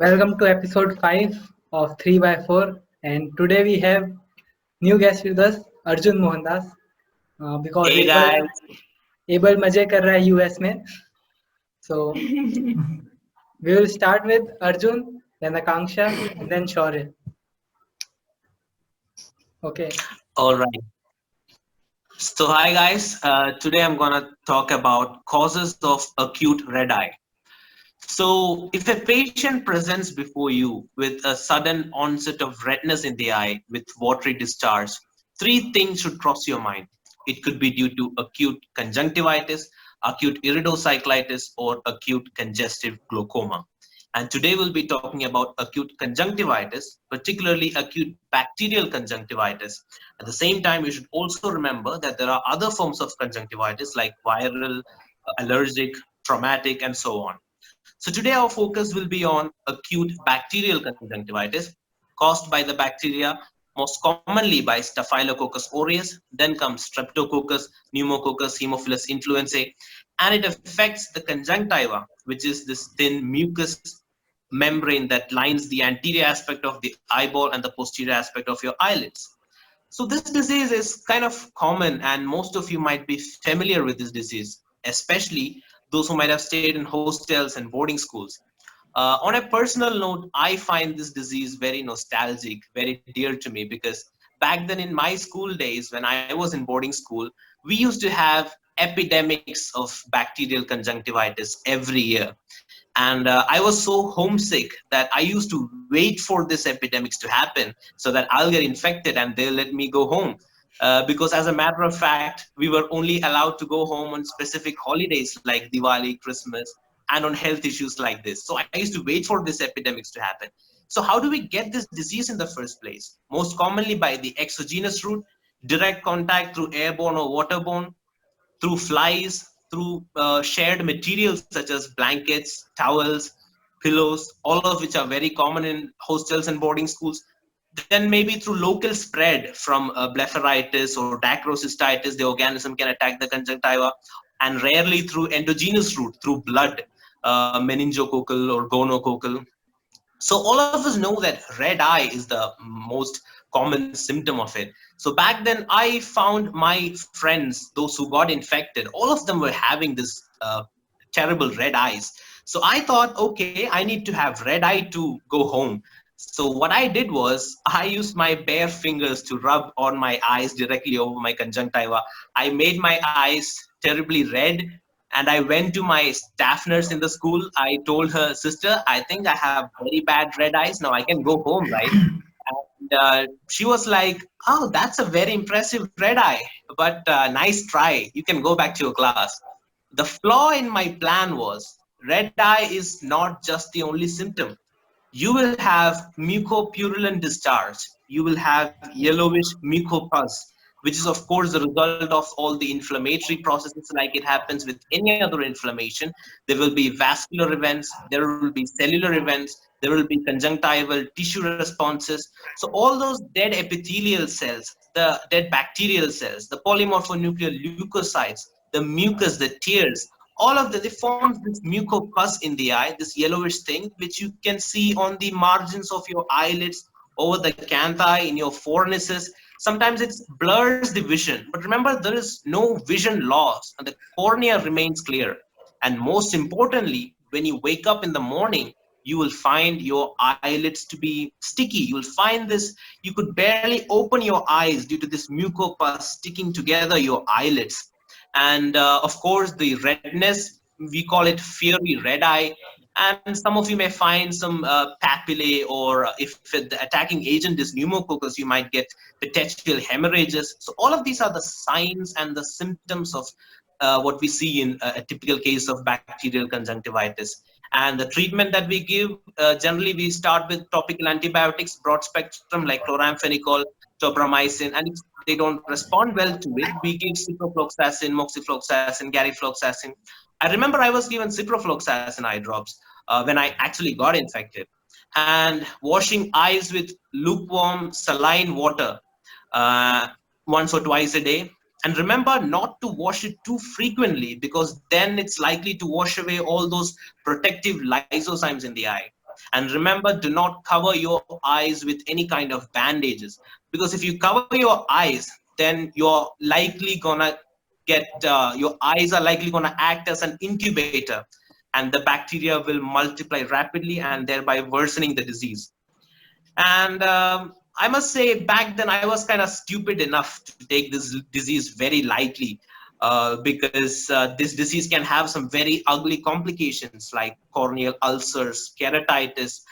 Welcome to episode 5 of 3 by 4, and today we have new guest with us, Arjun Mohandas, because Hey guys, Abel मजे कर रहा है US में. So we will start with Arjun, then Akanksha, and then Shaurya. Okay. all right. So hi guys, today I'm gonna talk about causes of acute red eye. So if a patient presents before you with a sudden onset of redness in the eye with watery discharge, three things should cross your mind. It could be due to acute conjunctivitis, acute iridocyclitis, or acute congestive glaucoma. And today we'll be talking about acute conjunctivitis, particularly acute bacterial conjunctivitis. At the same time, you should also remember that there are other forms of conjunctivitis like viral, allergic, traumatic, and so on. So today our focus will be on acute bacterial conjunctivitis caused by the bacteria, most commonly by Staphylococcus aureus, then comes Streptococcus, Pneumococcus, Haemophilus influenzae, and it affects the conjunctiva, which is this thin mucus membrane that lines the anterior aspect of the eyeball and the posterior aspect of your eyelids. So this disease is kind of common, and most of you might be familiar with this disease, especially those who might have stayed in hostels and boarding schools. On a personal note, I find this disease very nostalgic, very dear to me, because back then in my school days, when I was in boarding school, we used to have epidemics of bacterial conjunctivitis every year. And I was so homesick that I used to wait for this epidemics to happen so that I'll get infected and they'll let me go home. Because as a matter of fact, we were only allowed to go home on specific holidays like Diwali, Christmas, and on health issues like this. So I used to wait for this epidemics to happen. So how do we get this disease in the first place? Most commonly by the exogenous route, direct contact through airborne or waterborne, through flies, through shared materials such as blankets, towels, pillows, all of which are very common in hostels and boarding schools. Then maybe through local spread from blepharitis or dacrocystitis, the organism can attack the conjunctiva, and rarely through endogenous route, through blood, meningococcal or gonococcal. So all of us know that red eye is the most common symptom of it. So back then I found my friends, those who got infected, all of them were having this terrible red eyes. So I thought, okay, I need to have red eye to go home. So what I did was I used my bare fingers to rub on my eyes directly over my conjunctiva. I made my eyes terribly red, and I went to my staff nurse in the school. I told her, sister, I think I have very bad red eyes. Now I can go home, right? And she was like, oh, that's a very impressive red eye, but nice try. You can go back to your class. The flaw in my plan was red eye is not just the only symptom. You will have mucopurulent discharge. You will have yellowish mucopus, which is of course the result of all the inflammatory processes like it happens with any other inflammation. There will be vascular events, there will be cellular events, there will be conjunctival tissue responses. So all those dead epithelial cells, the dead bacterial cells, the polymorphonuclear leukocytes, the mucus, the tears, all of that, they form this mucopus in the eye, this yellowish thing, which you can see on the margins of your eyelids, over the canthi, in your fornices. Sometimes it blurs the vision, but remember, there is no vision loss and the cornea remains clear. And most importantly, when you wake up in the morning, you will find your eyelids to be sticky. You will find this, you could barely open your eyes due to this mucopus sticking together your eyelids. And of course, the redness, we call it fiery red eye. And some of you may find some papillae, or if the attacking agent is pneumococcus, you might get petechial hemorrhages. So all of these are the signs and the symptoms of what we see in a typical case of bacterial conjunctivitis. And the treatment that we give, generally we start with topical antibiotics, broad spectrum like chloramphenicol, tobramycin, and if they don't respond well to it, we give ciprofloxacin, moxifloxacin, garifloxacin. I remember I was given ciprofloxacin eye drops when I actually got infected. And washing eyes with lukewarm saline water uh, once or twice a day. And remember not to wash it too frequently, because then it's likely to wash away all those protective lysozymes in the eye. And remember, do not cover your eyes with any kind of bandages, because if you cover your eyes, then you're likely gonna get your eyes are likely gonna act as an incubator, and the bacteria will multiply rapidly and thereby worsening the disease. And I must say, back then I was kind of stupid enough to take this disease very lightly, because this disease can have some very ugly complications like corneal ulcers, keratitis,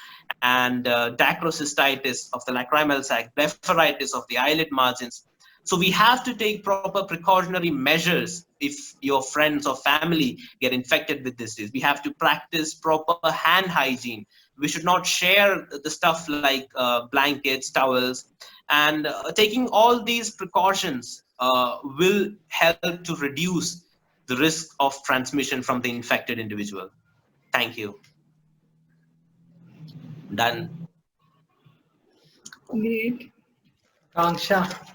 and dacrocystitis of the lacrimal sac, blepharitis of the eyelid margins. So we have to take proper precautionary measures if your friends or family get infected with this disease. We have to practice proper hand hygiene. We should not share the stuff like blankets, towels, and taking all these precautions will help to reduce the risk of transmission from the infected individual. Thank you. Done. Great. Kanksha.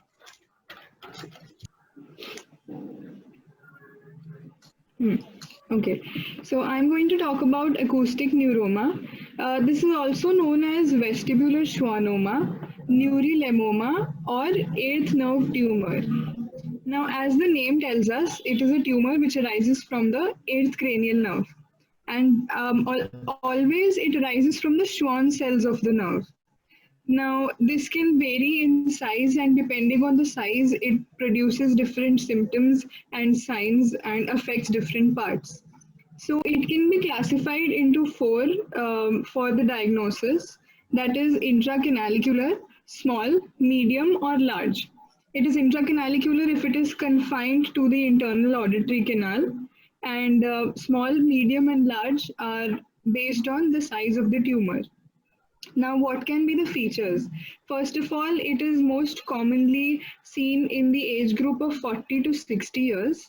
Okay, so I'm going to talk about acoustic neuroma. This is also known as vestibular schwannoma, neurilemoma, or eighth nerve tumor. Now, as the name tells us, it is a tumor which arises from the eighth cranial nerve. And always it arises from the Schwann cells of the nerve. Now, this can vary in size, and depending on the size, it produces different symptoms and signs and affects different parts. So, it can be classified into four for the diagnosis, that is intracanalicular, small, medium, or large. It is intracanalicular if it is confined to the internal auditory canal, and small, medium, and large are based on the size of the tumor. Now, what can be the features? First of all, it is most commonly seen in the age group of 40 to 60 years,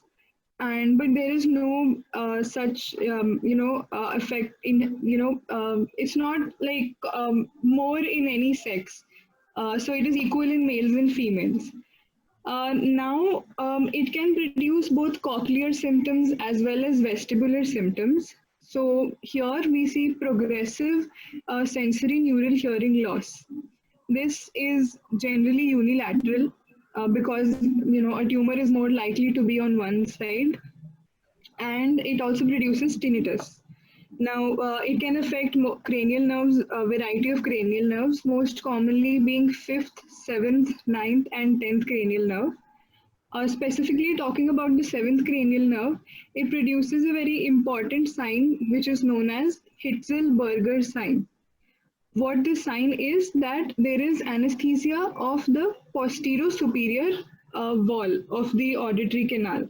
and but there is no such effect in it's not like more in any sex. So it is equal in males and females. Now, it can produce both cochlear symptoms as well as vestibular symptoms. So here we see progressive sensory neural hearing loss. This is generally unilateral because a tumor is more likely to be on one side, and it also produces tinnitus. Now, it can affect cranial nerves, a variety of cranial nerves, most commonly being 5th, 7th, 9th, and 10th cranial nerve. Specifically talking about the 7th cranial nerve, it produces a very important sign which is known as Hitzel-Berger sign. What this sign is that there is anesthesia of the posterior superior wall of the auditory canal,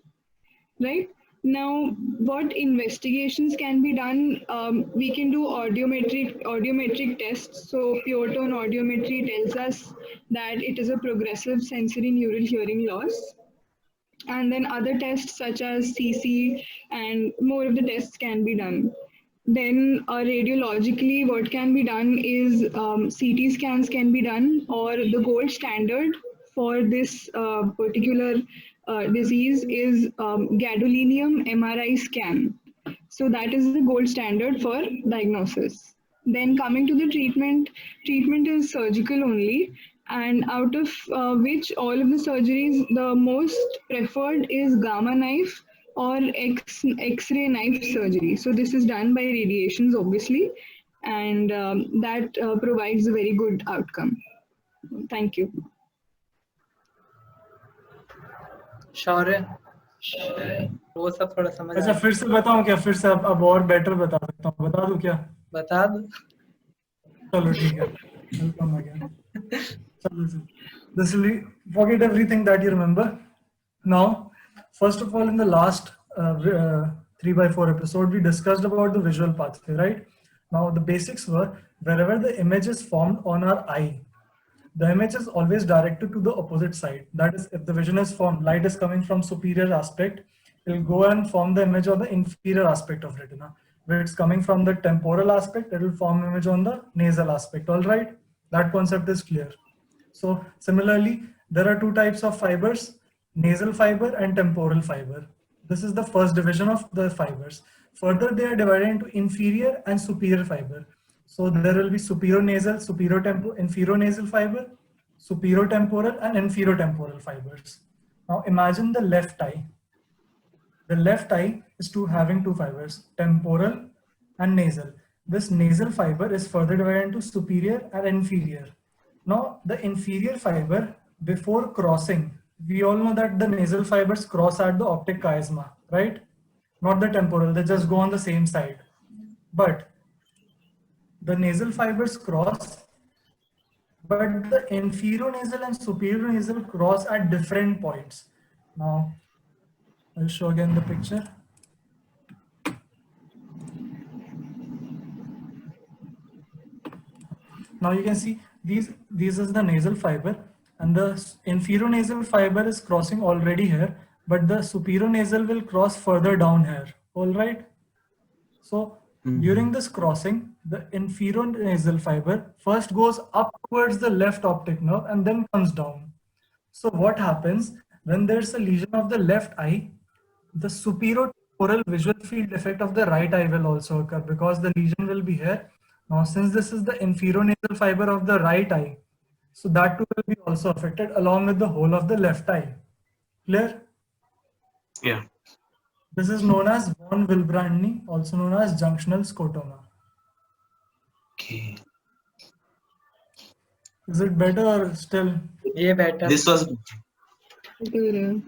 right? Now, what investigations can be done? We can do audiometric tests. So, pure tone audiometry tells us that it is a progressive sensory neural hearing loss. And then other tests such as CC and more of the tests can be done. Then radiologically, what can be done is CT scans can be done, or the gold standard for this particular disease is gadolinium MRI scan. So that is the gold standard for diagnosis. Then coming to the treatment is surgical only, and out of which all of the surgeries, the most preferred is gamma knife or X-ray knife surgery. So this is done by radiations, obviously, and that provides a very good outcome. Thank you. शौर्य वो सब थोड़ा समझ अच्छा फिर से बताऊं क्या? फिर से अब और बेटर बता सकता हूँ, बता दूं क्या? बता दो. चलो ठीक है. Welcome again. This will forget everything that you remember. Now, first of all, in the last 3x4 episode, we discussed about the visual pathway, right? Now, the basics were wherever the image is formed on our eye, the image is always directed to the opposite side. That is, if the vision is formed, light is coming from superior aspect, it will go and form the image on the inferior aspect of retina. Where it's coming from the temporal aspect, it will form image on the nasal aspect. All right, that concept is clear. So similarly, there are two types of fibers, nasal fiber and temporal fiber. This is the first division of the fibers. Further, they are divided into inferior and superior fiber. So there will be superionasal, inferionasal fiber, superiotemporal and inferiotemporal fibers. Now imagine the left eye. The left eye is having two fibers, temporal and nasal. This nasal fiber is further divided into superior and inferior. Now the inferior fiber, before crossing, we all know that the nasal fibers cross at the optic chiasma, right? Not the temporal, they just go on the same side. But the nasal fibers cross, but the inferionasal and superiornasal cross at different points. Now, I'll show again the picture. Now you can see these is the nasal fiber, and the inferionasal fiber is crossing already here, but the superiornasal will cross further down here. All right. So during this crossing, the inferionasal fiber first goes up towards the left optic nerve and then comes down. So what happens when there's a lesion of the left eye, the superiotemporal visual field effect of the right eye will also occur because the lesion will be here. Now, since this is the inferionasal fiber of the right eye, so that too will be also affected along with the whole of the left eye. Clear? Yeah. This is known as von Willebrand, also known as junctional scotoma. Okay. Is it better or still? ये better. This was Better.